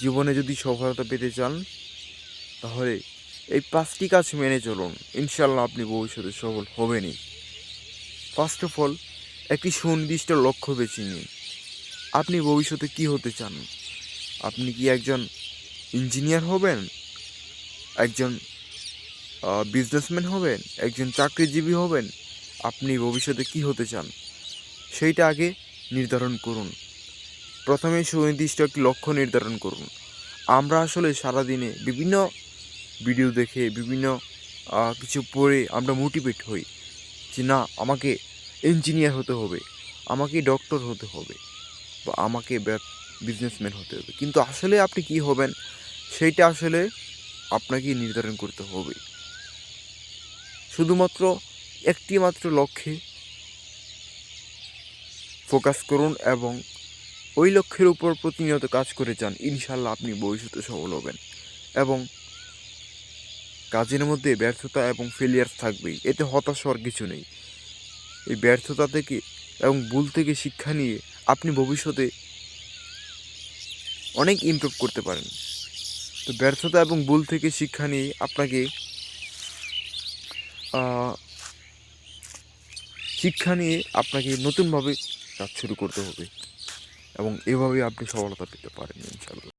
জীবনে যদি সফলতা পেতে চান তাহলে এই 5টি কাজ মেনে চলুন, ইনশাল্লাহ আপনি ভবিষ্যতে সফল হবেনই। ফার্স্ট অফ অল, একটি সুনির্দিষ্ট লক্ষ্য বেছে নিন। আপনি ভবিষ্যতে কী হতে চান? আপনি কি একজন ইঞ্জিনিয়ার হবেন, একজন বিজনেসম্যান হবেন, একজন চাকরিজীবী হবেন? আপনি ভবিষ্যতে কী হতে চান সেইটা আগে নির্ধারণ করুন। প্রথমে সুনির্দিষ্ট একটি লক্ষ্য নির্ধারণ করুন। আমরা আসলে সারাদিনে বিভিন্ন ভিডিও দেখে, বিভিন্ন কিছু পড়ে আমরা মোটিভেট হই যে না, আমাকে ইঞ্জিনিয়ার হতে হবে, আমাকে ডক্টর হতে হবে, বা আমাকে বিজনেসম্যান হতে হবে। কিন্তু আসলে আপনি কি হবেন সেইটা আসলে আপনাকেই নির্ধারণ করতে হবে। শুধুমাত্র একটি মাত্র লক্ষ্যে ফোকাস করুন এবং ওই লক্ষ্যের উপর প্রতিনিয়ত কাজ করে যান, ইনশাল্লাহ আপনি ভবিষ্যতে সফল হবেন। এবং কাজের মধ্যে ব্যর্থতা এবং ফেলিয়ার থাকবেই, এতে হতাশ হওয়ার কিছু নেই। এই ব্যর্থতা থেকে এবং ভুল থেকে শিক্ষা নিয়ে আপনি ভবিষ্যতে অনেক ইমপ্রুভ করতে পারেন। তো ব্যর্থতা এবং ভুল থেকে শিক্ষা নিয়ে আপনাকে নতুনভাবে কাজ শুরু করতে হবে এবং এভাবে আপনি সফলতা পেতে পারেন ইনশাল্লাহ।